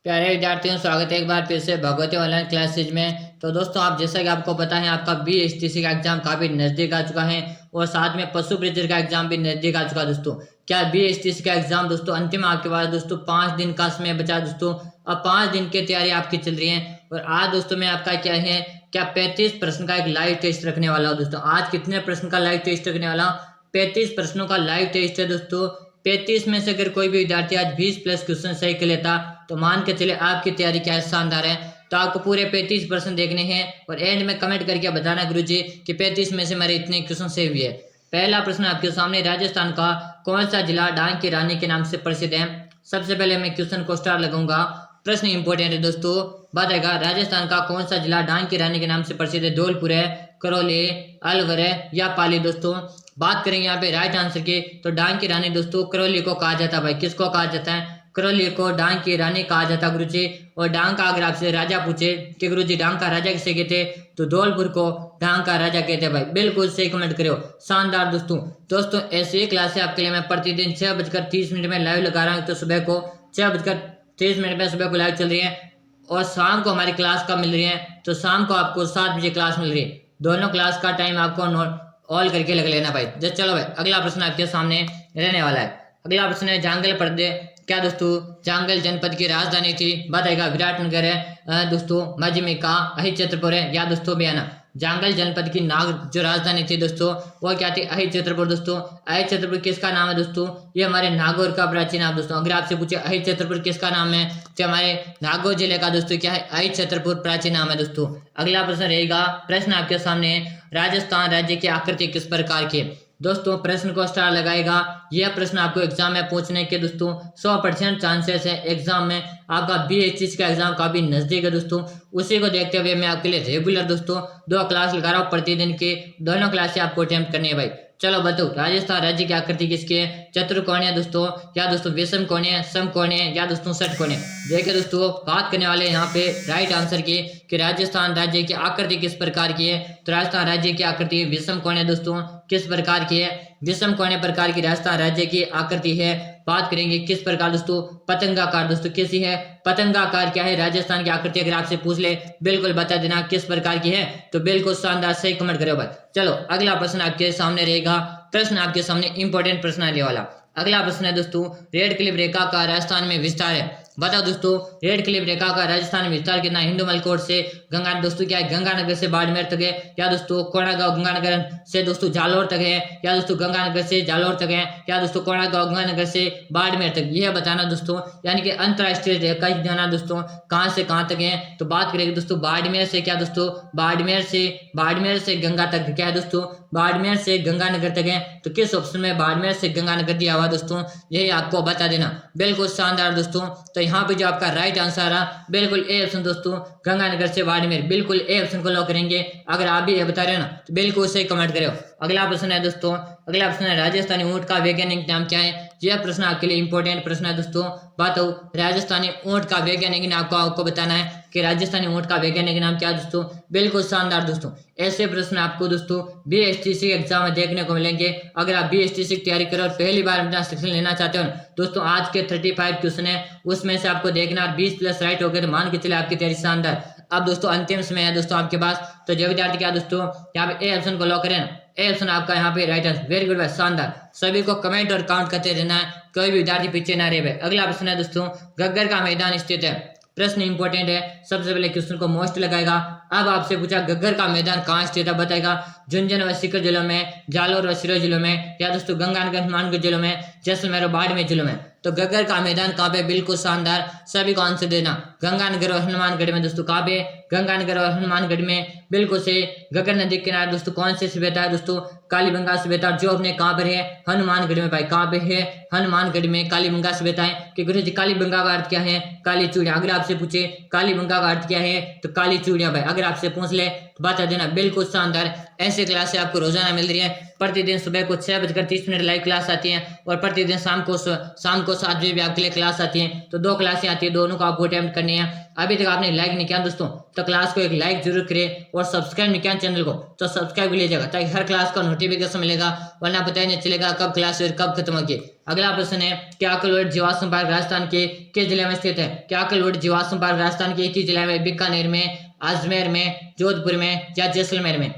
प्यारे विद्यार्थियों, स्वागत है एक बार फिर से भगवती ऑनलाइन क्लासेज में। तो दोस्तों, आप जैसा कि आपको पता है, आपका BSTC का एग्जाम काफी नजदीक आ चुका है और साथ में पशु प्रेजर का एग्जाम भी नजदीक आ चुका है दोस्तों। क्या BSTC का एग्जाम दोस्तों अंतिम आपके पास दोस्तों 5 दिन का समय बचा दोस्तों। अब 5 दिन की तैयारी आपकी चल रही है और आज दोस्तों मैं आपका क्या 35 प्रश्न का एक लाइव टेस्ट रखने वाला हूँ दोस्तों। आज कितने प्रश्न का लाइव टेस्ट रखने वाला हूँ? 35 प्रश्नों का लाइव टेस्ट है दोस्तों। 35 में से अगर कोई भी विद्यार्थी आज 20+ क्वेश्चन सही कर लेता तो मान के चले आपकी तैयारी क्या शानदार है। तो आपको पूरे 35 प्रश्न देखने हैं और एंड में कमेंट करके बताना गुरुजी कि 35 में से मेरे इतने क्वेश्चन सही हुए। पहला प्रश्न आपके सामने, राजस्थान का कौन सा जिला डांग की रानी के नाम से प्रसिद्ध है? सबसे पहले मैं क्वेश्चन को स्टार लगाऊंगा। प्रश्न इंपॉर्टेंट है दोस्तों, बताएगा राजस्थान का कौन सा जिला डांग की रानी के नाम से प्रसिद्ध है? धौलपुर है, करौली, अलवर है या पाली दोस्तों। बात करेंगे यहाँ पे राइट आंसर की, तो डांग की रानी दोस्तों करौली को कहा जाता है। भाई किसको कहा जाता है? करौली को डांग की रानी कहा जाता है गुरुजी। और डांग का अगर आपसे राजा पूछे कि गुरुजी डांग का राजा किसे कहते, तो धौलपुर को डांग का राजा कहते हैं। भाई बिल्कुल सही कमेंट करो, शानदार दोस्तों। दोस्तों ऐसी ही क्लास है आपके लिए मैं प्रतिदिन 6:30 में लाइव लगा रहा हूँ। तो सुबह को 6:30 में सुबह को लाइव चल रही है और शाम को हमारी क्लास कब मिल रही है, तो शाम को आपको 7 बजे क्लास मिल रही है। दोनों क्लास का टाइम आपको नोट ऑल करके लग लेना भाई। जब चलो भाई, अगला प्रश्न आपके सामने रहने वाला है। अगला प्रश्न है, जांगल प्रदेश क्या दोस्तों जांगल जनपद की राजधानी थी? बताएगा विराटनगर है दोस्तों, मजमेका, अहिच्छत्रपुर है या दोस्तों बयाना। जांगल जनपद की नाग जो राजधानी थी दोस्तों वो क्या थी? अहिच्छत्रपुर दोस्तों। अहिच्छत्रपुर किसका नाम है दोस्तों? ये हमारे नागौर का प्राचीन नाम दोस्तों। अगर आपसे पूछे अहिच्छत्रपुर किसका नाम है, तो हमारे नागौर जिले का दोस्तों क्या है? अहिच्छत्रपुर प्राचीन नाम है दोस्तों। अगला प्रश्न रहेगा, प्रश्न आपके सामने, राजस्थान राज्य की आकृति किस प्रकार की है? दोस्तों प्रश्न को स्टार लगाएगा। यह प्रश्न आपको एग्जाम में पूछने के दोस्तों 100% चांसेस है। एग्जाम में आपका BSTC का एग्जाम काफी नजदीक है दोस्तों। उसी को देखते हुए मैं आपके लिए रेगुलर दोस्तों 2 क्लास लगा रहा हूँ प्रतिदिन के। दोनों क्लास आपको अटेम्प्ट करनी है भाई। चलो बताओ, राजस्थान राज्य की आकृति किसकी है? चतुर्कोणीय दोस्तों या दोस्तों विषम कोणीय, समकोणीय या दोस्तों षटकोणीय। देखिए दोस्तों, बात करने वाले यहाँ पे राइट आंसर की कि राजस्थान राज्य की आकृति किस प्रकार की है, तो राजस्थान राज्य की आकृति विषम कोणीय दोस्तों किस प्रकार की है? विषम कोणीय प्रकार की राजस्थान राज्य की आकृति है। बात करेंगे किस प्रकार दोस्तों? पतंगाकार दोस्तों। कैसी है? पतंगाकार क्या है राजस्थान की आकृति? अगर आपसे पूछ ले बिल्कुल बता देना किस प्रकार की है, तो बिल्कुल शानदार सही कमेंट करो भाई। चलो अगला प्रश्न आपके सामने रहेगा। प्रश्न आपके सामने इंपॉर्टेंट प्रश्न आने वाला। अगला प्रश्न है दोस्तों, रेड क्लिफ रेखा का राजस्थान में विस्तार है? बताओ दोस्तों, रेड क्लिफ रेखा का राजस्थान में विस्तार कितना? हिंदुमल कोट से गंगा दोस्तों क्या है? गंगानगर से बाड़मेर तक है या दोस्तों कोणागांव गंगानगर से दोस्तों जालोर तक है या दोस्तों गंगानगर से जालोर तक है या दोस्तों कोणागांव गंगानगर से बाड़मेर तक? यह बताना दोस्तों, यानी कि अंतरराष्ट्रीय रेखा जाना दोस्तों कहां से कहां तक है। तो बात करेंगे दोस्तों बाड़मेर से क्या दोस्तों? बाड़मेर से गंगा तक क्या है दोस्तों? बाड़मेर से गंगानगर तक है। तो किस ऑप्शन में बाड़मेर से गंगानगर दिया हुआ दोस्तों, यही आपको बता देना। बिल्कुल शानदार दोस्तों। तो यहाँ पे जो आपका राइट आंसर रहा बिल्कुल ए ऑप्शन दोस्तों, गंगानगर से बाड़मेर। बिल्कुल ए ऑप्शन को लॉक करेंगे। अगर आप भी ये बता रहे हो ना तो बिल्कुल सही कमेंट करो। अगला प्रश्न है दोस्तों, अगला प्रश्न है, राजस्थानी ऊंट का वैज्ञानिक नाम क्या है? यह प्रश्न आपके लिए इंपॉर्टेंट प्रश्न है दोस्तों। बताओ, राजस्थानी ऊंट का वैज्ञानिक नाम आपको बताना है कि राजस्थानी ऊंट का वैज्ञानिक नाम क्या है दोस्तों। बिल्कुल शानदार दोस्तों। ऐसे प्रश्न आपको दोस्तों BSTC एग्जाम में देखने को मिलेंगे। अगर आप BSTC की तैयारी करो और पहली बार अपना सिलेक्शन लेना चाहते हो दोस्तों, आज के 35 क्वेश्चन है उसमें से आपको देखना 20+ राइट हो गए तो मान के चले आपकी तैयारी शानदार। अब दोस्तों अंतिम समय है दोस्तों आपके पास, तो जो विद्यार्थी क्या दोस्तों यहाँ पे ए ऑप्शन को लॉक करें। ए ऑप्शन आपका यहाँ पे राइट आंसर। वेरी गुड भाई, शानदार। सभी को कमेंट और काउंट करते रहना है, कोई भी विद्यार्थी पीछे ना रहे भाई। अगला प्रश्न है दोस्तों, गग्गर का मैदान स्थित है? प्रश्न इंपॉर्टेंट है, सबसे पहले क्वेश्चन को मोस्ट लगाएगा। अब आपसे पूछा गग्गर का मैदान कहाँ स्थित है? बताएगा झुंझुनू व सीकर जिलों में, जालोर व सिरोही जिलों में या दोस्तों गंगानगर हनुमानगढ़ जिलों में, जैसलमेर और बाड़मेर जिलों में। तो गग्गर का मैदान कहाँ पे? बिल्कुल शानदार, सभी को आंसर देना। गंगानगर और हनुमानगढ़ में दोस्तों। कहाँ पे? गंगानगर और हनुमानगढ़ में। बिल्कुल से गग्गर नदी के किनारे दोस्तों कौन से सभ्यता है दोस्तों? कालीबंगा सभ्यता, जो अपने कहाँ पर है? हनुमानगढ़ में भाई। कहाँ पे है? हनुमानगढ़ में कालीबंगा सभ्यता है। कि गुरु जी कालीबंगा का अर्थ क्या है? काली चूड़िया। अगर आपसे पूछे कालीबंगा का अर्थ क्या है, तो काली चूड़िया भाई। अगर आपसे पूछ ले तो बता देना। बिल्कुल शानदार। ऐसे ऐसी क्लासें आपको रोजाना मिल रही है। प्रतिदिन सुबह को 6:30 लाइव क्लास आती है और प्रतिदिन शाम को 7 बजे भी आपके लिए क्लास आती है। तो 2 क्लासें आती है, दोनों को आपको अटेम्प्ट करनी है। अभी तक आपने लाइक नहीं किया दोस्तों तो क्लास को एक लाइक जरूर करिए और सब्सक्राइब नहीं किया चैनल को तो सब्सक्राइब कर लीजिएगा, ताकि हर क्लास का नोटिफिकेशन मिलेगा, वरना पता ही नहीं चलेगा कब क्लास और कब खत्म होगी। अगला प्रश्न है कि अकलवट जीवाश्म पार्क राजस्थान के किस जिले में स्थित है? क्या अकलवट जीवाश्म पार्क राजस्थान के एक ही जिले में, बीकानेर में, अजमेर में, जोधपुर में या जैसलमेर में?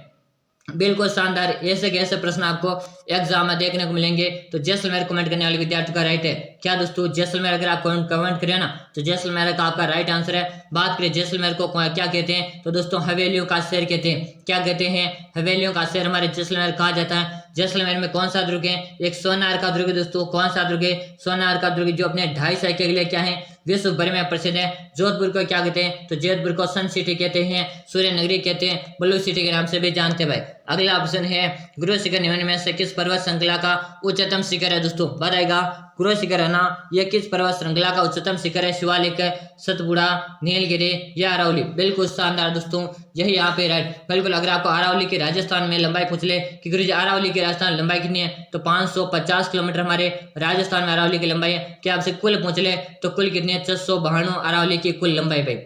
बिल्कुल शानदार, ऐसे कैसे प्रश्न आपको एग्जाम में देखने को मिलेंगे। तो जैसलमेर कमेंट करने वाले विद्यार्थी का राइट है। क्या दोस्तों जैसलमेर अगर आप कमेंट करें ना तो जैसलमेर का आपका राइट आंसर है। बात करें जैसलमेर को क्या कहते हैं तो दोस्तों हवेलियों का शहर कहते हैं। क्या कहते हैं? हवेलियों का शहर हमारे जैसलमेर कहा जाता है। जैसलमेर में कौन सा दुर्ग है? एक सोनार का दुर्ग दोस्तों। कौन सा दुर्ग है? सोनार का दुर्ग, जो अपने 2.5 साल के लिए क्या है, विश्व भर में प्रसिद्ध है। जोधपुर को क्या कहते हैं? तो जोधपुर को सन सिटी कहते हैं, सूर्य नगरी कहते हैं, ब्लू सिटी के नाम से भी जानते हैं भाई। अगला ऑप्शन है गुरु शिखर निम्न में से किस पर्वत श्रृंखला का उच्चतम शिखर है? दोस्तों बताएगा गुरु शिखर है ना, यह किस पर्वत श्रृंखला का उच्चतम शिखर है? शिवालिक, सतपुड़ा, नीलगिरी या अरावली? बिल्कुल शानदार दोस्तों, यही यहाँ पे राइट। बिल्कुल, अगर आपको अरावली की राजस्थान में लंबाई पूछ ले कि गुरुजी अरावली की राजस्थान लंबाई कितनी है तो 550 किलोमीटर हमारे राजस्थान में अरावली की लंबाई है। क्या आपसे कुल पूछ ले तो कुल कितनी है? 692 अरावली की कुल लंबाई भाई।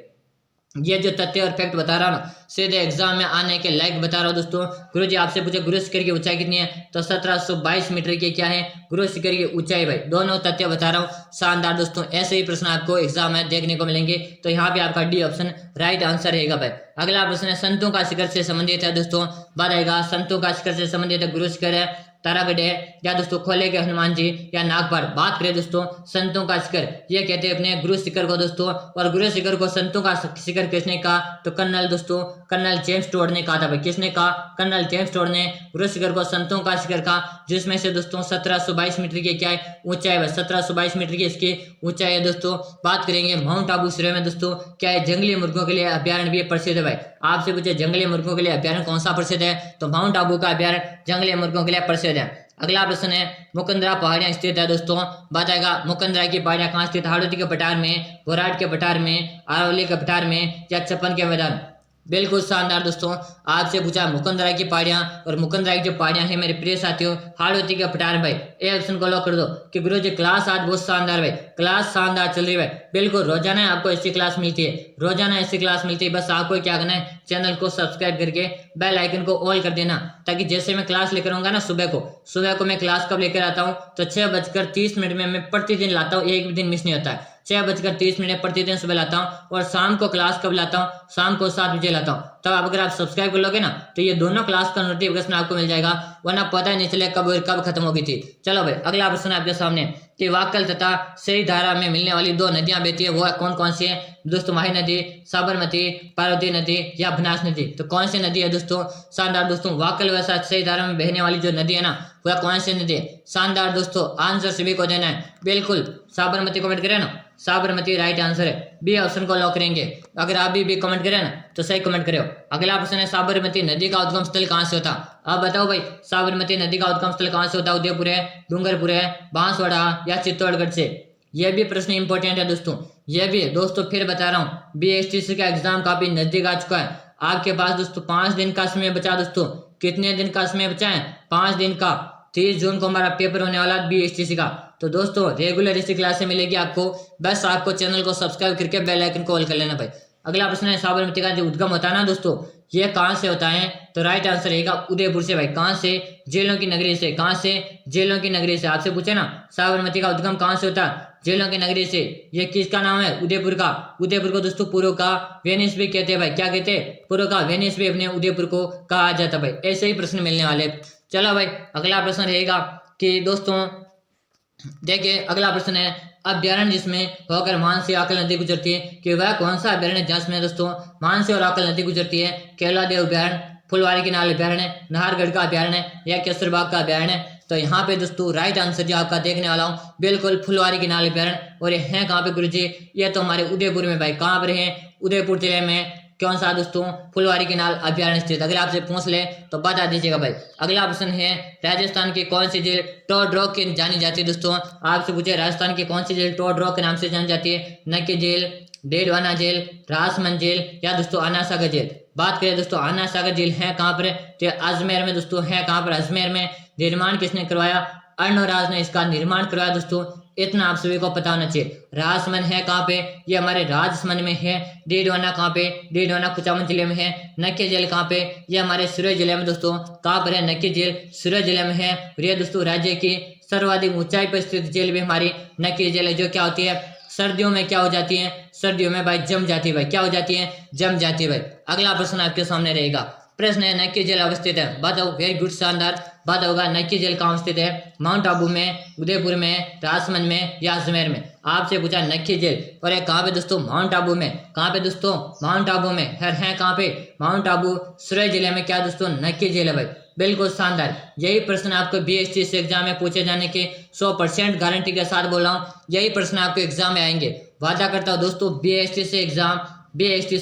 ये जो तथ्य और फैक्ट बता रहा हूँ ना, सीधे एग्जाम में आने के लायक बता रहा हूँ दोस्तों। गुरुजी आपसे पूछे गुरु शिखर की ऊंचाई कितनी है तो 1722 मीटर की क्या है गुरु शिखर की ऊंचाई भाई। दोनों तथ्य बता रहा हूँ, शानदार दोस्तों। ऐसे ही प्रश्न आपको एग्जाम में देखने को मिलेंगे, तो यहाँ पे आपका डी ऑप्शन राइट आंसर रहेगा भाई। अगला प्रश्न है संतों का शिखर से संबंधित है दोस्तों, बताएगा संतों का शिखर से संबंधित है गुरु शिखर है, तारागढ़ है या दोस्तों खोले के हनुमान जी या नागपाड़? बात करें दोस्तों संतों का शिखर, ये कहते हैं अपने गुरु शिखर को दोस्तों। और गुरु शिखर को संतों का शिखर किसने कहा तो कर्नल दोस्तों, कर्नल जेम्स टोड ने कहा था भाई। किसने कहा? कर्नल जेम्स टोड ने गुरु शिखर को संतों का शिखर कहा, जिसमें से दोस्तों 1722 मीटर की क्या है ऊंचाई है। 1722 मीटर की इसकी ऊंचाई है दोस्तों। बात करेंगे माउंट आबू श्रेणी में दोस्तों, क्या है जंगली मुर्गों के लिए अभ्यारण्य भी प्रसिद्ध है भाई। आपसे पूछे जंगली मुर्गों के लिए अभ्यारण्य कौन सा प्रसिद्ध है तो माउंट आबू का अभ्यारण्य जंगली मुर्गों के लिए प्रसिद्ध है। अगला प्रश्न है मुकंदरा पहाड़ियां स्थित है दोस्तों, बताएगा मुकंदरा की पहाड़ियां कहाँ स्थित? हाड़ौती के पठार में, घोराट के पठार में, अरावली के पठार में या छप्पन के मैदान? बिल्कुल शानदार दोस्तों, आपसे पूछा मुकंदरा की पहाड़ियां, और मुकंदरा की जो पहाड़ियां हैं मेरे प्रिय साथियों हाड़ौती के पठार भाई। ए ऑप्शन को लॉक कर दो कि गुरुजी क्लास आज बहुत शानदार भाई, क्लास शानदार चल रही है भाई। बिल्कुल रोजाना आपको ऐसी क्लास मिलती है, रोजाना ऐसी क्लास मिलती है। बस आपको क्या करना है, चैनल को सब्सक्राइब करके बेल आइकन को ऑल कर देना, ताकि जैसे मैं क्लास लेकर आऊंगा ना सुबह को मैं क्लास कब लेकर आता हूँ तो 6:30 में मैं प्रतिदिन लाता हूँ, एक भी दिन मिस नहीं होता है। 6:30 प्रतिदिन सुबह लाता हूँ, और शाम को क्लास कब लाता हूँ? शाम को 7 बजे लाता हूँ। तब अगर आप सब्सक्राइब कर लोगे ना तो ये दोनों क्लास का नोटिफिकेशन आपको मिल जाएगा, वरना पता ही नहीं चले कब खत्म होगी थी। चलो भाई अगला प्रश्न आपके सामने कि वाकल तथा सही धारा में मिलने वाली 2 नदियां बहती है, वो कौन कौन सी है दोस्तों? माही नदी, साबरमती, पार्वती नदी या बनास नदी? तो कौन सी नदी है दोस्तों? शानदार दोस्तों, वाकल व सही धारा में बहने वाली जो नदी है ना वह कौन सी नदी है? शानदार दोस्तों, आंसर सभी को देना है। बिल्कुल साबरमती कमेंट करें ना, साबरमती राइट आंसर है। बी ऑप्शन को लॉक करेंगे। अगर आप भी कमेंट करें ना तो सही कमेंट करो। अगला प्रश्न है साबरमती नदी का उद्गम स्थल कहाँ से होता? आप बताओ भाई, साबरमती नदी का उद्गम स्थल कहाँ से होता? उदयपुर है, डूंगरपुर है, बांसवाड़ा या चित्तौड़गढ़ से? यह भी प्रश्न इंपॉर्टेंट है दोस्तों, यह भी दोस्तों फिर बता रहा हूँ, BHTC का एग्जाम काफी नजदीक आ चुका है। आपके पास दोस्तों 5 दिन का समय बचा दोस्तों। कितने दिन का समय बचा है? 5 दिन का। 30 जून को हमारा पेपर होने वाला BHTC का। तो दोस्तों रेगुलर इसी क्लास से मिलेगी आपको, बस आपको चैनल को सब्सक्राइब करके बेल आइकन को ऑल कर लेना भाई। अगला प्रश्न है साबरमती का जो उद्गम होता है ना दोस्तों, ये कहाँ से होता है? तो राइट आंसर रहेगा उदयपुर से भाई। कहाँ से? जेलों की नगरी से। कहाँ से? जेलों की नगरी से। आपसे पूछे ना साबरमती का उद्गम कहाँ से होता है? जेलों की नगरी से। ये किसका नाम है? उदयपुर का। उदयपुर को दोस्तों पूर्व का वेनिस भी कहते हैं भाई। क्या कहते हैं? पूर्व का वेनिस भी अपने उदयपुर को कहा जाता है भाई। ऐसे ही प्रश्न मिलने वाले। चलो भाई अगला प्रश्न रहेगा कि दोस्तों देखिए अगला प्रश्न है अभ्यारण्य जिसमें होकर मानसी आकल नदी गुजरती है, कि वह कौन सा अभ्यारण्य जिसमें दोस्तों मानसी और आकल नदी गुजरती है? केला देव अभ्यारण्य, फुलवारी के नाल अभ्यारण्य, नाहरगढ़ का अभ्यारण्य या केसरबाग का अभ्यारण्य? तो यहाँ पे दोस्तों राइट आंसर जो आपका देखने वाला हूँ बिल्कुल फुलवारी के नाल अभ्यारण्य। और ये है कहाँ पे गुरुजी? ये तो हमारे उदयपुर में भाई। कहाँ पर है? उदयपुर जिले में। कौन सा दोस्तों? फुलवारी के नाल अभ्यारण्य स्थित। अगर आपसे पूछ ले तो बता दीजिएगा भाई। अगला प्रश्न है राजस्थान की कौन सी झील टोड रॉक के जानी जाती है दोस्तों? आपसे पूछे राजस्थान की कौन सी झील टोड रॉक के नाम से जानी जाती है? नक्की झील, डेडवाना झील, रासमंद झील या दोस्तों आना सागर झील। बात करें दोस्तों आना सागर झील है कहाँ पर, तो अजमेर में दोस्तों है। कहाँ पर, अजमेर में। निर्माण किसने करवाया, अर्णोराज ने इसका निर्माण करवाया दोस्तों, इतना आप सभी को पता होना चाहिए। राजसमंद है कहाँ पे, ये हमारे राजसमंद में है। डेडवाना कहाँ पे, डेडवाना कुचामन जिले में है। नक्की झील कहाँ पे, ये हमारे सूरत जिले में दोस्तों। कहाँ पर है, नक्की झील सूरत जिले में है। और ये दोस्तों राज्य की सर्वाधिक ऊंचाई पर स्थित झील भी हमारी नक्की झील है, जो क्या होती है सर्दियों में क्या हो जाती है, सर्दियों में भाई जम जाती है। भाई क्या हो जाती है, जम जाती है। भाई अगला प्रश्न आपके सामने रहेगा। प्रश्न है नक्की झील अवस्थित है, बताओ। वेरी गुड, शानदार। बात होगा नक्की झील कहाँ स्थित है, माउंट आबू में, उदयपुर में, राजसमंद में या अजमेर में। आपसे पूछा नक्की झील और ये कहाँ पे दोस्तों, माउंट आबू में। कहाँ पे दोस्तों, माउंट आबू में है कहाँ पे, माउंट आबू सूरत जिले में क्या दोस्तों, नक्की झील है। भाई बिल्कुल शानदार। यही प्रश्न आपको बीएसटीसी एग्जाम में पूछे जाने की 100% गारंटी के साथ बोल रहा हूँ। यही प्रश्न आपके एग्जाम में आएंगे, वादा करता हूँ दोस्तों। बीएसटीसी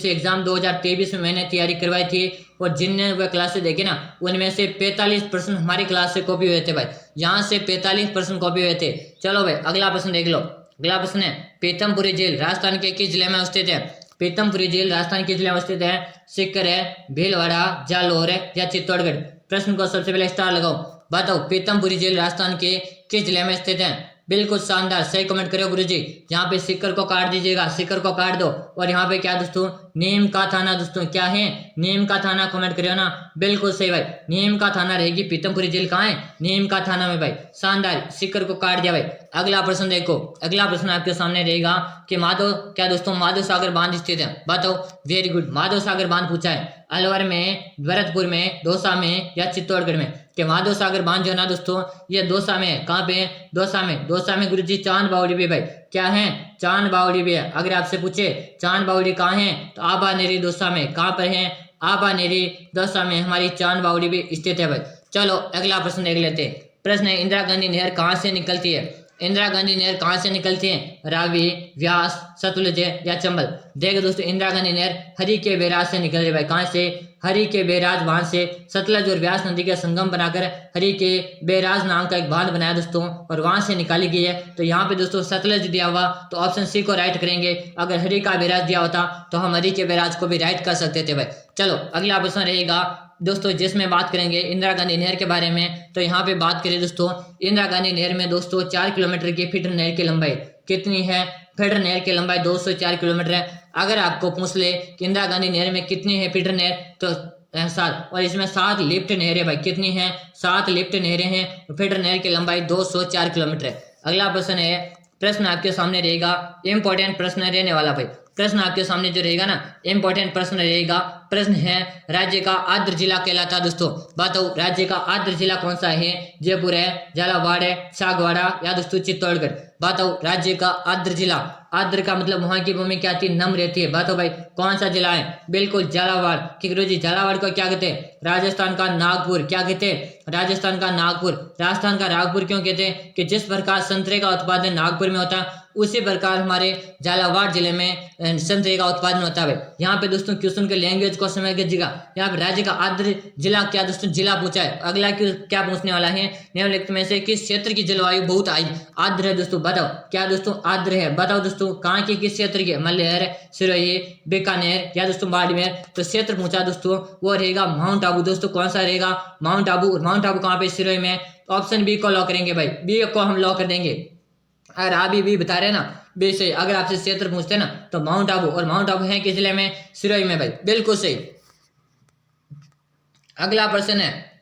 एग्जाम 2023 में मैंने तैयारी करवाई थी और जिनने वह क्लासेस देखे ना, उनमें से 45% हमारी क्लास से कॉपी हुए थे। भाई यहाँ से 45% कॉपी हुए थे। चलो भाई अगला प्रश्न देख लो। अगला प्रश्न है पीतमपुरी झील राजस्थान के किस जिले में स्थित है। पीतमपुरी झील राजस्थान किस जिले में स्थित है, सीकर है, भीलवाड़ा, जालौर है या चित्तौड़गढ़। प्रश्न को सबसे पहले स्टार लगाओ, बताओ पीतमपुरी झील राजस्थान के किस जिले में स्थित है। बिल्कुल शानदार, सही कमेंट करो गुरुजी। यहाँ पे सिक्कर को काट दीजिएगा, सिक्कर को काट दो। और यहाँ पे क्या दोस्तों, नीम का थाना दोस्तों, क्या है, नीम का थाना। कमेंट करियो ना, बिल्कुल सही भाई, नीम का थाना रहेगी। पीतमपुरी झील कहाँ है, नीम का थाना में। भाई शानदार, सिक्कर को काट दिया। भाई अगला प्रश्न देखो। अगला प्रश्न आपके सामने रहेगा कि माधव क्या दोस्तों, माधव सागर बांध स्थित है, बताओ। वेरी गुड, माधव सागर बांध पूछा है। अलवर में, भरतपुर में, दौसा में या चित्तौड़गढ़ में। कि माधव सागर बांध जो है ना दोस्तों, ये दौसा में है। कहाँ पे है, दौसा में। दौसा में गुरुजी चांद बावड़ी भी। भाई क्या है, चांद बावड़ी भी है। अगर आपसे पूछे चांद बावड़ी कहाँ है, तो आबा नेरी दौसा में। कहाँ पर है, आबा नेरी दौसा में हमारी चांद बावड़ी भी स्थित है। भाई चलो अगला प्रश्न देख लेते हैं। प्रश्न है इंदिरा गांधी नहर कहाँ से निकलती है। इंदिरा गांधी नहर कहाँ से निकलती है, रावी, व्यास, सतलुज या चंबल। देखो दोस्तों, इंदिरा गांधी नहर हरी के बैराज से निकल रही है। भाई कहाँ से, हरी के बैराज बांध से। सतलज और व्यास नदी का संगम बनाकर हरी के बैराज नाम का एक बांध बनाया दोस्तों, और वहां से निकाली गई है। तो यहाँ पे दोस्तों सतलज दिया हुआ, तो ऑप्शन सी को राइट करेंगे। अगर हरी का बैराज दिया होता तो हम हरी के बैराज को भी राइट कर सकते थे। भाई चलो अगला प्रश्न रहेगा दोस्तों, जिसमें बात करेंगे इंदिरा गांधी नहर के बारे में। तो यहाँ पे बात करें दोस्तों, इंदिरा गांधी नहर में दोस्तों 4 किलोमीटर की फीडर नहर की लंबाई कितनी है। फीडर नहर की लंबाई 204 किलोमीटर है। अगर आपको पूछ ले कि इंदिरा गांधी नहर में कितनी है फीडर नहर, तो 7, और इसमें 7 लिफ्ट नहरें। भाई कितनी है, 7 लिफ्ट नहरें हैं। फीडर नहर की लंबाई 204 किलोमीटर है। अगला प्रश्न है, प्रश्न आपके सामने रहेगा, इंपॉर्टेंट प्रश्न रहने वाला। भाई प्रश्न आपके सामने जो रहेगा ना, इंपॉर्टेंट प्रश्न रहेगा। प्रश्न है राज्य का आर्द्र जिला कहलाता दोस्तों, बताओ राज्य का आर्द्र जिला कौन सा है। जयपुर है, झालावाड़ है, सागवाड़ा या दोस्तों चित्तौड़गढ़। बताओ राज्य का आर्द्र जिला। आर्द्र का मतलब वहां की भूमि क्या आती है, नम रहती है। बताओ भाई कौन सा जिला है, बिल्कुल झालावाड़। जी झालावाड़ को क्या कहते हैं, राजस्थान का नागपुर। क्या कहते हैं, राजस्थान का नागपुर। राजस्थान का नागपुर क्यों कहते हैं, कि जिस प्रकार संतरे का उत्पादन नागपुर में होता है, उसी प्रकार हमारे झालावाड़ जिले में संतरे का उत्पादन होता है। यहाँ पे दोस्तों क्वेश्चन के लैंग्वेज को समझ लीजिएगा। यहाँ पे राज्य का आर्द्र जिला क्या दोस्तों, जिला पूछा है। अगला क्या पूछने वाला है, निम्नलिखित में से किस क्षेत्र की जलवायु बहुत आर्द्र है दोस्तों, बताओ। क्या दोस्तों आर्द्र है, बताओ दोस्तों। कहाँ की, किस क्षेत्र की, मल्लेर, सिरोही, बीकानेर या दोस्तों बाड़मेर। तो क्षेत्र पूछा दोस्तों, वो रहेगा माउंट आबू दोस्तों। कौन सा रहेगा, माउंट आबू। माउंट आबू कहाँ पे, सिरोही में। ऑप्शन बी को लॉक करेंगे। भाई बी को हम लॉक कर देंगे। अगर आप भी बता रहे ना, बी सही। अगर आपसे क्षेत्र पूछते ना, तो माउंट आबू, और माउंट आबू है किस जिले में, सिरोही में। भाई बिल्कुल सही। अगला प्रश्न है,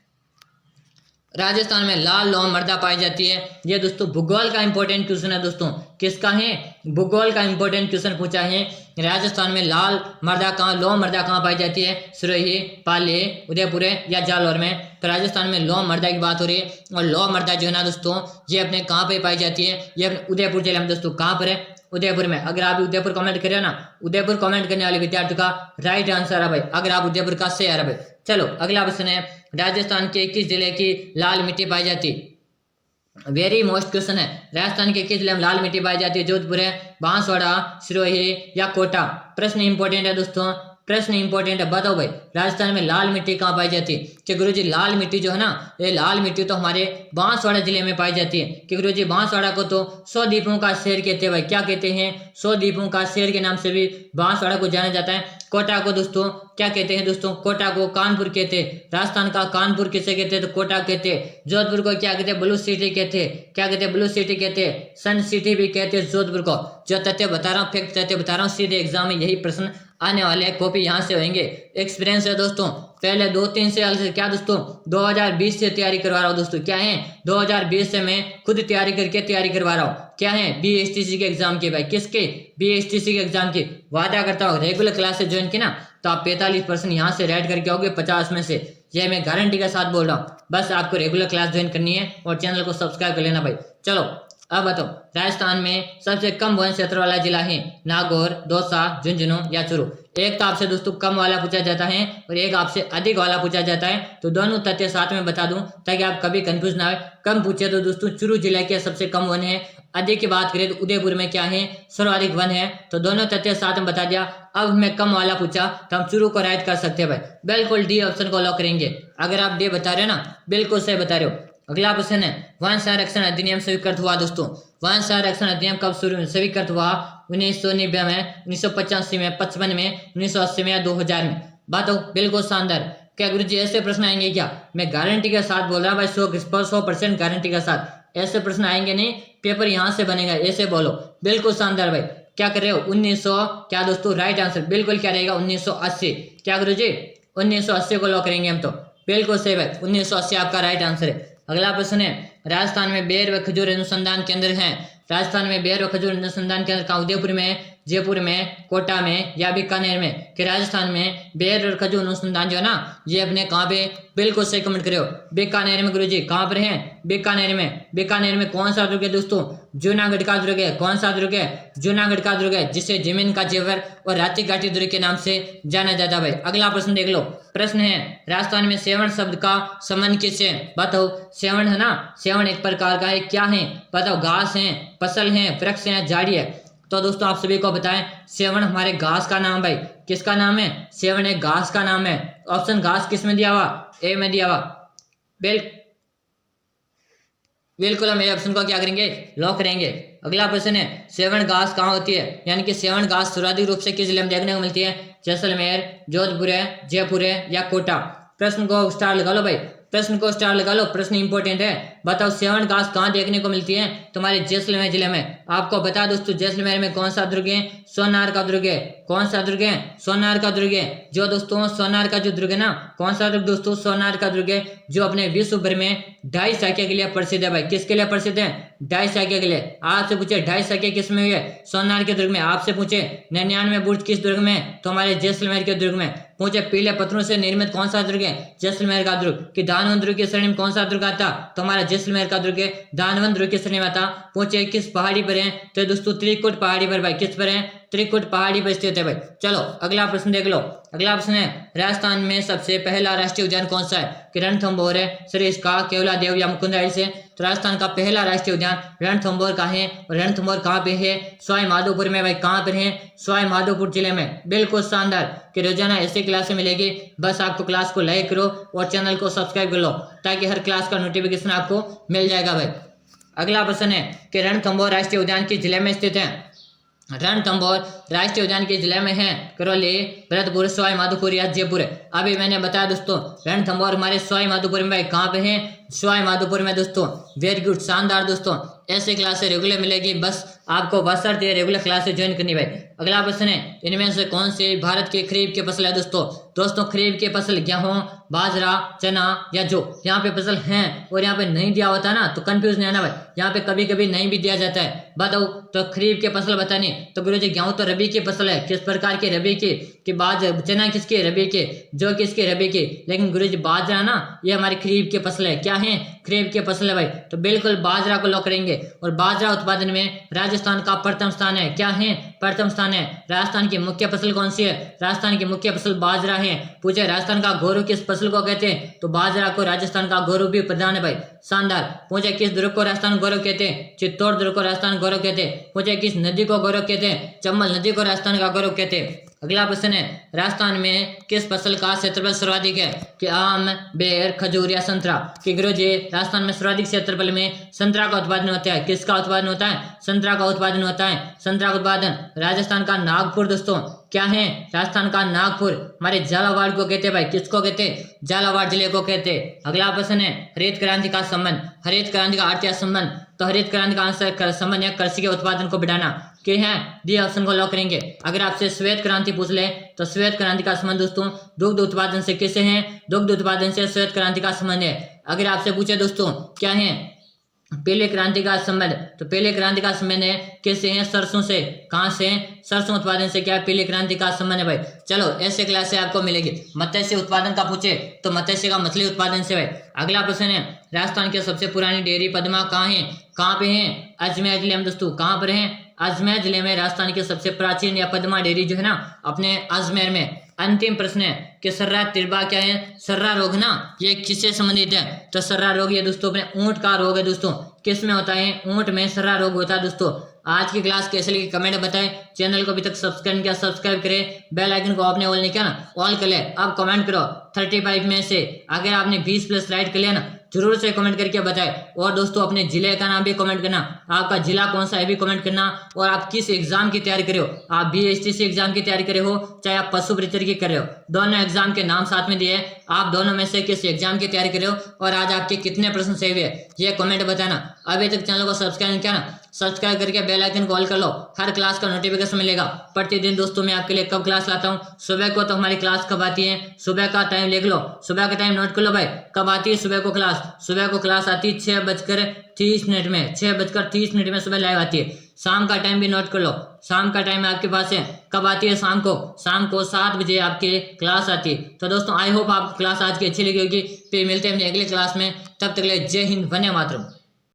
राजस्थान में लाल लौह मृदा पाई जाती है। ये दोस्तों भूगोल का इंपॉर्टेंट क्वेश्चन है दोस्तों। किसका है, भूगोल का इंपॉर्टेंट क्वेश्चन पूछा है। राजस्थान में लाल मृदा कहाँ, लौह मृदा कहाँ पाई जाती है, सिरोही, पाली, उदयपुर या जालौर में। तो राजस्थान में लौह मृदा की बात हो रही है। और लौह मृदा जो है ना दोस्तों, ये अपने कहाँ पे पाई जाती है, ये अपने उदयपुर जिले में दोस्तों। कहाँ पर है, उदयपुर में। अगर आप उदयपुर कमेंट करें ना, उदयपुर कमेंट करने वाले विद्यार्थी का राइट आंसर है भाई। अगर आप उदयपुर का सही आ रहा भाई। चलो अगला प्रश्न है, राजस्थान के किस जिले की लाल मिट्टी पाई जाती है। वेरी मोस्ट क्वेश्चन है, राजस्थान के किस जिले में लाल मिट्टी पाई जाती है। जोधपुर है, बांसवाड़ा, सिरोही या कोटा। प्रश्न इंपॉर्टेंट है दोस्तों। प्रश्न इंपॉर्टेंट है, बताओ भाई राजस्थान में लाल मिट्टी कहाँ पाई जाती है? कि गुरुजी लाल मिट्टी जो है ना, ये लाल मिट्टी तो हमारे बांसवाड़ा जिले में पाई जाती है। कि गुरुजी बांसवाड़ा को तो 100 द्वीपों का शहर कहते हैं भाई, क्या कहते हैं? 100 द्वीपों का शहर के नाम से भी बांसवाड़ा को जाना जाता है। कोटा को दोस्तों क्या कहते हैं? दोस्तों कोटा को कानपुर कहते हैं। राजस्थान का कानपुर किसे कहते हैं? तो कोटा कहते हैं। जोधपुर को क्या कहते हैं? ब्लू सिटी कहते हैं। क्या कहते हैं? ब्लू सिटी कहते हैं। सन सिटी भी कहते हैं जोधपुर को। जो तथ्य बता रहा हूँ, फैक्ट तथ्य बता रहा हूँ, सीधे एग्जाम में यही प्रश्न आने वाले हैं, कॉपी यहाँ से होंगे। एक्सपीरियंस है दोस्तों, पहले 2-3 साल से क्या दोस्तों 2020 से तैयारी करवा रहा हूँ दोस्तों। क्या है? 2020 से मैं खुद तैयारी करके तैयारी करवा रहा हूँ। क्या है? BSTC के एग्जाम की भाई, किसके? BSTC के एग्जाम की। वादा करता हूँ रेगुलर क्लासेस ज्वाइन की ना तो आप 45% यहाँ से रेड करके आओगे 50 में से, ये मैं गारंटी के साथ बोल रहा हूँ। बस आपको रेगुलर क्लास ज्वाइन करनी है और चैनल को सब्सक्राइब कर लेना भाई। चलो अब बताओ राजस्थान में सबसे कम वन क्षेत्र वाला जिला है नागौर, दौसा, झुंझुनू या चूरू। एक तो आपसे दोस्तों कम वाला पूछा जाता है और एक आपसे अधिक वाला पूछा जाता है, तो दोनों तथ्य साथ में बता दूं ताकि आप कभी कंफ्यूज ना हो। कम पूछे तो दोस्तों चूरू जिले के सबसे कम वन है, अधिक की बात करें तो उदयपुर में क्या है? सर्वाधिक वन है। तो दोनों तथ्य साथ में बता दिया। अब मैं कम वाला पूछा तो हम चूरू को राइट कर सकते हैं भाई, बिल्कुल डी ऑप्शन को लॉक करेंगे। अगर आप डी बता रहे हो ना, बिल्कुल सही बता रहे हो। अगला प्रश्न है वन संरक्षण अधिनियम स्वीकृत हुआ दोस्तों। वन संरक्षण अधिनियम कब स्वीकृत हुआ? 1990 में, 1985 में, 55 में, 1980 में या 2000 में? बताओ। बिल्कुल शानदार। क्या गुरुजी ऐसे प्रश्न आएंगे क्या? मैं गारंटी के साथ बोल रहा हूँ भाई, 100% गारंटी के साथ ऐसे प्रश्न आएंगे नहीं, पेपर यहाँ से बनेगा, ऐसे बोलो। बिल्कुल शानदार भाई। क्या कर रहे हो? 1900 क्या दोस्तों राइट आंसर बिल्कुल क्या रहेगा? 1980। क्या गुरुजी? 1980 को लॉक करेंगे हम तो। बिल्कुल सही भाई, 1980 आपका राइट आंसर है। अगला प्रश्न है राजस्थान में बेर व खजूर अनुसंधान केंद्र है। राजस्थान में बेर व खजूर अनुसंधान केंद्र कहाँ? उदयपुर में, जयपुर में, कोटा में या बीकानेर में? कि राजस्थान में बेर और खजूर अनुसंधान जो है ना, ये अपने कहाँ पे? बिल्कुल सही कमेंट करो। बीकानेर में गुरुजी। कहाँ पर है? बीकानेर में। बीकानेर में कौन सा दुर्ग है दोस्तों? जूनागढ़ का दुर्ग है। कौन सा दुर्ग है? जूनागढ़ का दुर्ग है, जिसे जमीन का जेवर और राती घाटी दुर्ग के नाम से जाना जाता है भाई। अगला प्रश्न देख लो। प्रश्न है राजस्थान में सेवण शब्द का संबंध किससे? बताओ। सेवण है ना, सेवण एक प्रकार का है, क्या है? बताओ। घास है, फसल है, वृक्ष है, झाड़ी है? तो दोस्तों आप सभी को बताएं, सेवण हमारे घास का नाम भाई। किसका नाम है? सेवण एक घास का नाम है। ऑप्शन घास किस में दिया हुआ? ए में दिया हुआ। बिल्कुल हम ए ऑप्शन को क्या करेंगे? लॉक करेंगे। अगला प्रश्न है सेवण घास कहाँ होती है? यानी कि सेवण घास सर्वाधिक रूप से किस जिले में देखने को मिलती है? जैसलमेर, जोधपुर है, जयपुर है या कोटा? प्रश्न को स्टार लगा लो भाई, प्रश्न को स्टार लगा लो, प्रश्न इंपॉर्टेंट है। बताओ सेवण घास कहाँ देखने को मिलती है? तुम्हारे जैसलमेर जिले में। आपको बता दोस्तों जैसलमेर में कौन सा दुर्ग है? सोनार का दुर्ग है। कौन सा दुर्ग है? सोनार का दुर्ग है। जो दोस्तों सोनार का जो दुर्ग है ना, कौन सा दुर्ग दोस्तों? सोनार का दुर्ग है, जो अपने विश्व भर में 2.5 शाक्य के लिए प्रसिद्ध है भाई। किसके लिए प्रसिद्ध है? 2.5 शाक्य के लिए। आपसे पूछे 2.5 शाक्य किस में हुई है? सोनार के दुर्ग में। आपसे पूछे 99 बुर्ज किस दुर्ग में? तो हमारे जैसलमेर के दुर्ग में। पूछे पीले पत्थरों से निर्मित कौन सा दुर्ग है? जैसलमेर का दुर्ग। कि दानवन दुर्ग की श्रेणी में कौन सा दुर्ग आता? तो हमारा जैसलमेर का दुर्ग है दानवन दुर्ग की श्रेणी में आता। पूछे किस पहाड़ी पर है? तो दोस्तों त्रिकुट पहाड़ी पर भाई। किस पर है? त्रिकुट पहाड़ी पर स्थित है भाई। चलो अगला प्रश्न देख लो। अगला प्रश्न है राजस्थान में सबसे पहला राष्ट्रीय उद्यान कौन सा है? कि रणथंभौर है, सरिस्का, केवलादेव या मुकुंद हिल्स है? तो राजस्थान का पहला राष्ट्रीय उद्यान रणथंभौर का है। और रणथंभौर कहाँ पे है? सवाई माधोपुर में भाई। कहाँ पर है? सवाई माधोपुर जिले में। बिल्कुल शानदार। कि रोजाना ऐसी क्लासें मिलेगी, बस आपको क्लास को लाइक करो और चैनल को सब्सक्राइब कर लो ताकि हर क्लास का नोटिफिकेशन आपको मिल जाएगा भाई। अगला प्रश्न है कि रणथंभौर राष्ट्रीय उद्यान किस जिले में स्थित है? रणथंभौर राष्ट्रीय उद्यान के जिले में है करौली, भरतपुर, सवाई माधोपुर या जयपुर। अभी मैंने बताया दोस्तों रणथंभौर हमारे सवाई माधोपुर में भाई। कहाँ पे है? सवाई माधोपुर में दोस्तों। वेरी गुड, शानदार दोस्तों। ऐसे क्लासेस रेगुलर मिलेगी, बस आपको बशर्ते रेगुलर क्लासेस ज्वाइन करनी भाई। अगला प्रश्न है इनमें से कौन सी भारत के खरीफ की फसल है दोस्तों? दोस्तों खरीफ की फसल गेहूं, बाजरा, चना या जो यहाँ पे फसल है और यहाँ पे नहीं दिया होता ना तो कंफ्यूज नहीं आना भाई। यहाँ पे कभी कभी नहीं भी दिया जाता है। बताओ तो खरीफ की फसल बतानी तो गुरुजी गेहूं तो रबी की फसल है। किस प्रकार के? रबी की। कि बाजरा, चना किसके? रबी के। जो किसके? रबी के। लेकिन गुरुजी बाजरा ना ये हमारी खरीफ की फसल है। क्या है? खरीफ की फसल है भाई। तो बिल्कुल बाजरा को लॉक करेंगे। और बाजरा उत्पादन में राजस्थान का प्रथम स्थान है। क्या है? प्रथम स्थान है। राजस्थान की मुख्य फसल कौन सी है? राजस्थान की मुख्य फसल बाजरा है। पूछे राजस्थान का गौरव किस फसल को कहते हैं? तो बाजरा को राजस्थान का गौरव भी प्रदान है भाई। शानदार। पूछे किस दुर्ग को राजस्थान गौरव कहते हैं? चित्तौड़ दुर्ग को राजस्थान गौरव कहते हैं। पूछे किस नदी को गौरव कहते हैं? चंबल नदी को राजस्थान का गौरव कहते हैं। अगला प्रश्न है राजस्थान में किस फसल का क्षेत्रफल सर्वाधिक है? कि आम, बेर, खजूर या संतरा? कि गुरुजी राजस्थान में सर्वाधिक क्षेत्रफल में संतरा का उत्पादन होता है। किसका उत्पादन होता है? संतरा का उत्पादन होता है। संतरा का उत्पादन राजस्थान का नागपुर दोस्तों क्या है? राजस्थान का नागपुर हमारे झालावाड़ को कहते हैं भाई। किसको कहते हैं? झालावाड़ जिले को कहते हैं। अगला प्रश्न है हरित क्रांति का संबंध। हरित क्रांति का अर्थ या संबंध? तो हरित क्रांति का आंसर संबंध है कृषि के उत्पादन को बढ़ाना। के हैं डी ऑप्शन को लॉक करेंगे। अगर आपसे श्वेत क्रांति पूछ ले तो श्वेत क्रांति का संबंध दोस्तों दुग्ध उत्पादन से किससे है? दुग्ध उत्पादन से श्वेत क्रांति का संबंध है। अगर आपसे पूछे दोस्तों क्या है पीले क्रांति का संबंध? तो पीले क्रांति का संबंध है किससे है? सरसों से। कहां से? सरसों उत्पादन से क्या पीले क्रांति का संबंध है भाई। चलो ऐसे क्लास से आपको मिलेगी। मत्स्य उत्पादन का पूछे तो मत्स्य का मछली उत्पादन से भाई। अगला प्रश्न है राजस्थान की सबसे पुरानी डेयरी पद्मा कहाँ है? कहाँ पे है? अजमेर जिले में दोस्तों। कहाँ पर है? अजमेर जिले में राजस्थान की सबसे प्राचीन या पद्मा डेयरी जो है ना अपने अजमेर में। अंतिम प्रश्न है कि सर्रा तिरबा क्या है? सर्रा रोग ना ये किससे संबंधित है? तो सर्रा रोग ये दोस्तों अपने ऊंट का रोग है दोस्तों। किस में होता है? ऊंट में सर्रा रोग होता है दोस्तों। आज की क्लास कैसे लगी कमेंट बताएं। चैनल को अभी तक सब्सक्राइब किया सब्सक्राइब करें। बेल आइकन को आपने ऑल नहीं किया ना ऑल कर ले। अब कमेंट करो 35 में से अगर आपने 20+ राइट कर लिया ना जरूर से कमेंट करके बताएं। और दोस्तों अपने जिले का नाम भी कमेंट करना। आपका जिला कौन सा है भी कमेंट करना। और आप किस एग्जाम की तैयारी कर रहे हो? आप BSTC एग्जाम की तैयारी कर रहे हो चाहे आप पशु प्रेचर की कर रहे हो। दोनों एग्जाम के नाम साथ में दिए। आप दोनों में से किस एग्जाम की तैयारी कर रहे हो और आज आपके कितने प्रश्न सही हुए ये कमेंट बताना। अभी तक चैनल को सब्सक्राइब नहीं किया ना सब्सक्राइब करके बेल आइकन को ऑल कर लो। हर क्लास का नोटिफिकेशन मिलेगा प्रतिदिन दोस्तों। मैं आपके लिए कब क्लास लाता हूँ सुबह को। तो हमारी क्लास कब आती है? सुबह का टाइम लिख लो। सुबह का टाइम नोट कर लो भाई। कब आती है सुबह को क्लास? सुबह को क्लास आती है 6:30 में। 6:30 में सुबह लाइव आती है। शाम का टाइम भी नोट कर लो। शाम का टाइम आपके पास है कब आती है? शाम को 7 बजे आपके क्लास आती है। तो दोस्तों आई होप आपको क्लास आज की अच्छी लगी होगी। फिर मिलते हैं अपनी अगली क्लास में। तब तक के लिए जय हिंद वंदे मातरम।